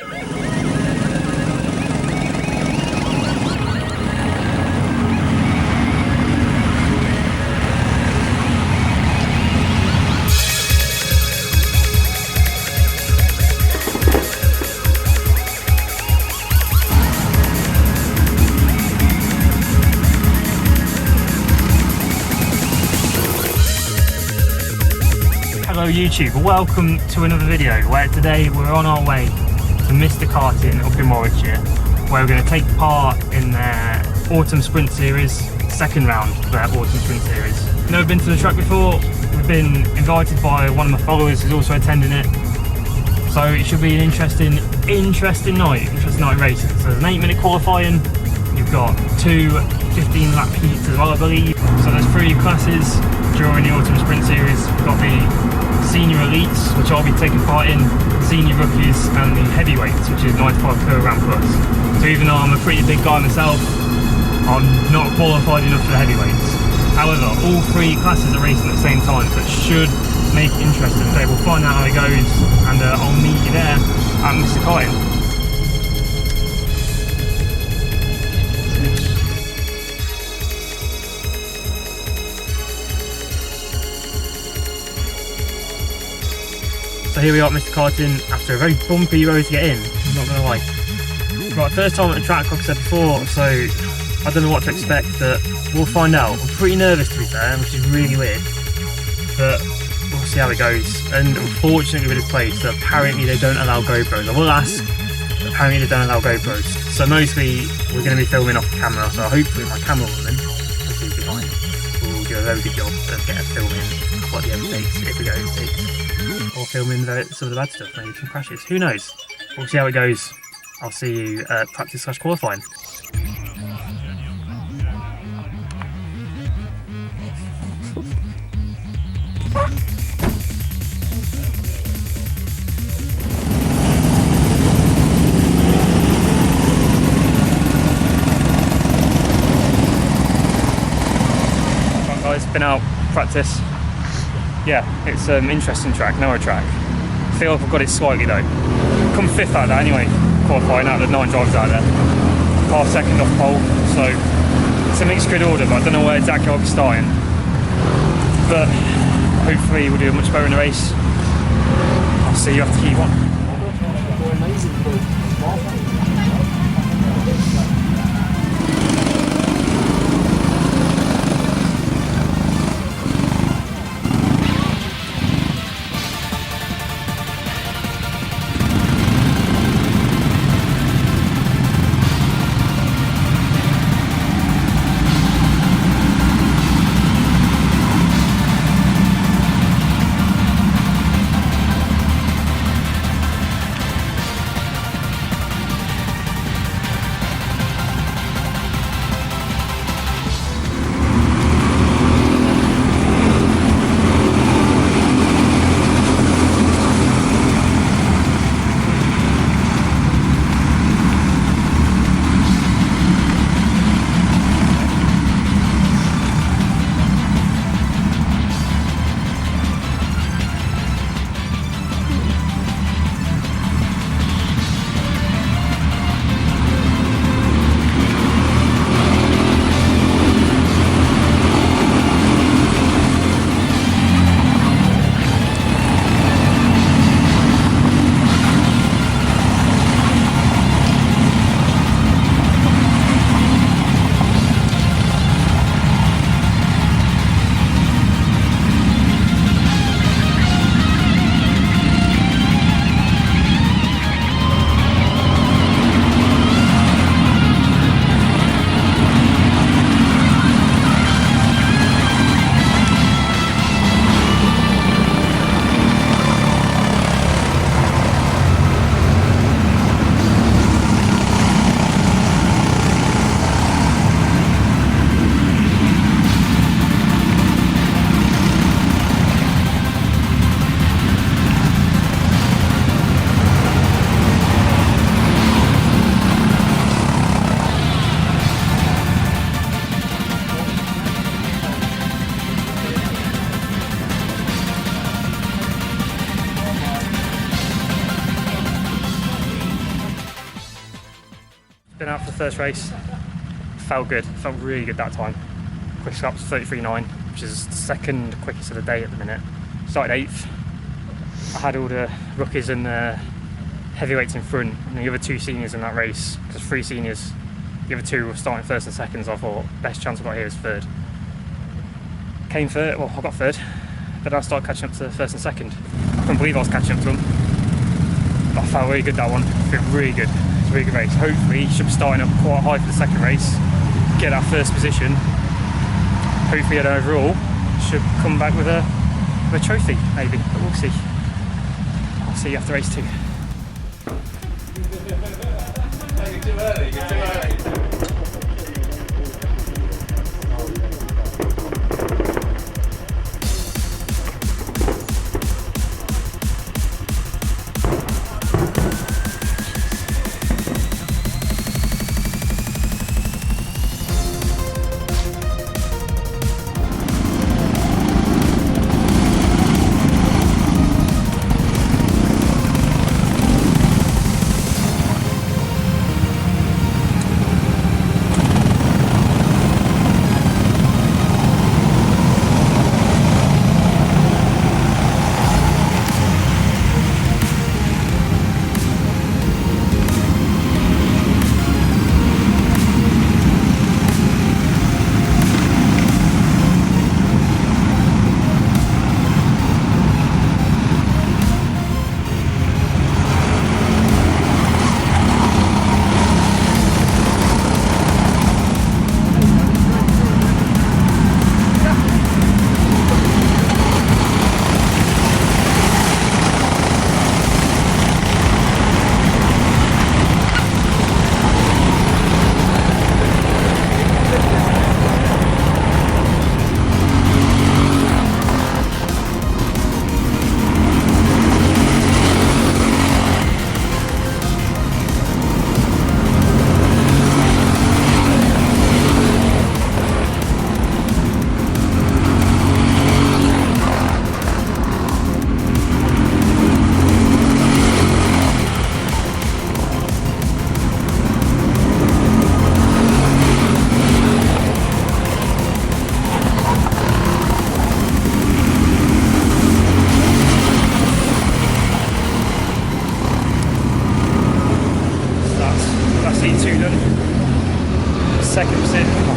Hello YouTube, welcome to another video where today we're on our way to Mr. Karting up in Warwickshire, where we're going to take part in their Autumn Sprint Series, second round of their Autumn Sprint Series. Never been to the track before, we've been invited by one of my followers who's also attending it, so it should be an interesting night racing. So there's an 8-minute qualifying, you've got two 15-lap heats as well I believe, so there's 3 classes during the Autumn Sprint Series. We've got the Senior Elites, which I'll be taking part in, Senior Rookies, and the Heavyweights, which is 95 kg plus. So even though I'm a pretty big guy myself, I'm not qualified enough for the Heavyweights. However, all 3 classes are racing at the same time, so it should make it interesting. So we'll find out how it goes, and I'll meet you there at Mr. Karting. So here we are at Mr. Karting after a very bumpy road to get in, I'm not going to lie. Right, first time at the track like I said before, so I don't know what to expect, but we'll find out. I'm pretty nervous to be fair, which is really weird, but we'll see how it goes. And unfortunately with this place, apparently they don't allow GoPros. I will ask, but apparently they don't allow GoPros. So mostly we're going to be filming off the camera, so hopefully my camerawoman, as you can find, will do a very good job of getting filming what the other takes, if we go to takes. Or filming some of the bad stuff, maybe some crashes, who knows. We'll see how it goes. I'll see you at practice / qualifying. Right guys, been out practice. Yeah, it's an interesting track, narrow track. I feel like I've got it slightly though. Come 5th out there anyway, qualifying out of the 9 drivers out there. Half second off pole, so it's a mixed grid order, but I don't know where exactly I'll be starting. But hopefully we'll do much better in the race. I'll see you after Q1. went out for the first race. Felt good, felt really good that time. Quickest lap was 33.9, which is the second quickest of the day at the minute. Started 8th. I had all the rookies and heavyweights in front, and the other 2 seniors in that race, because 3 seniors, the other 2 were starting 1st and 2nd, so I thought best chance I've got here is 3rd. Came 3rd, well I got 3rd, but I started catching up to 1st and 2nd. I couldn't believe I was catching up to them, but I felt really good that one. I feel really good. It's a really good race. Hopefully should be starting up quite high for the second race, get that 1st position. Hopefully at overall should come back with a trophy maybe, but we'll see. I'll see you after race 2. You're too early, you're too early.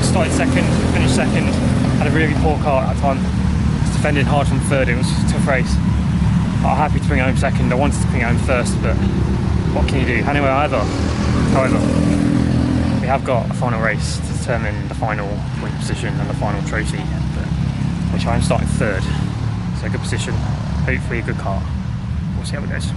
Started 2nd, finished 2nd, had a really poor car at that time. Was defending hard from 3rd, it was a tough race. I'm happy to bring home 2nd, I wanted to bring home 1st, but what can you do? Anyway, however, we have got a final race to determine the final point position and the final trophy, which I'm starting 3rd. So a good position, hopefully a good car. We'll see how it goes.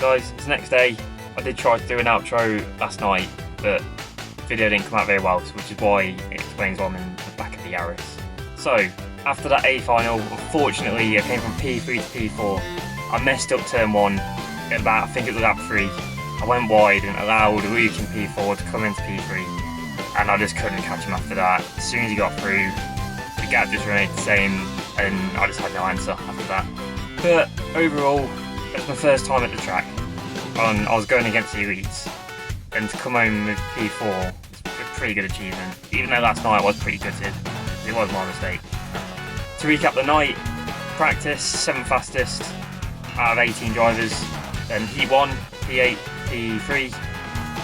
guys, it's the next day. I did try to do an outro last night, but the video didn't come out very well, which is why it explains why I'm in the back of the Yaris. So, after that A final, unfortunately I came from P3 to P4. I messed up turn 1 at about, I think it was lap 3. I went wide and allowed Luke in P4 to come into P3, and I just couldn't catch him after that. As soon as he got through, the gap just remained the same, and I just had no answer after that. But overall, it was my first time at the track. I was going against the elites, and to come home with P4 is a pretty good achievement. Even though last night I was pretty gutted, it was my mistake. To recap the night, practice, 7th fastest out of 18 drivers, then Heat 1, P8, P3,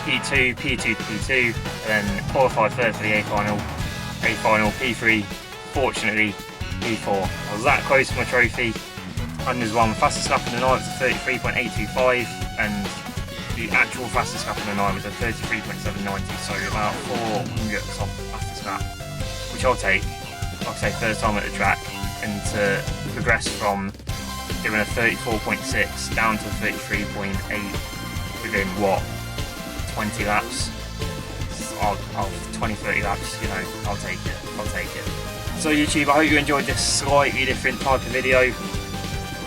P2, P2 to P2, and then qualified third for the A final, P3, fortunately P4. I was that close to my trophy, and there's one fastest lap in the night was a 33.825, and the actual fastest lap in the night was a 33.790, so about 400 off the fastest lap, which I'll take. Like I say, first time at the track, and to progress from doing a 34.6 down to 33.8 within what, 20 laps, of 20-30 laps, you know, I'll take it. So YouTube, I hope you enjoyed this slightly different type of video.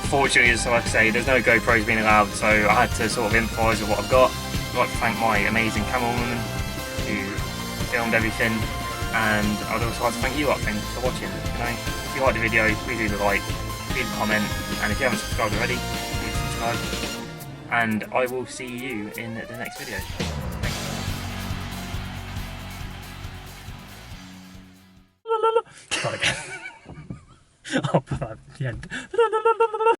Fortunately, as like I say, there's no GoPros being allowed, so I had to sort of improvise with what I've got. I'd like to thank my amazing camerawoman who filmed everything, and I'd also like to thank you lot for watching. You know, if you like the video, please leave a like, leave a comment, and if you haven't subscribed already, please subscribe. And I will see you in the next video. Start again. I'll put that at the end.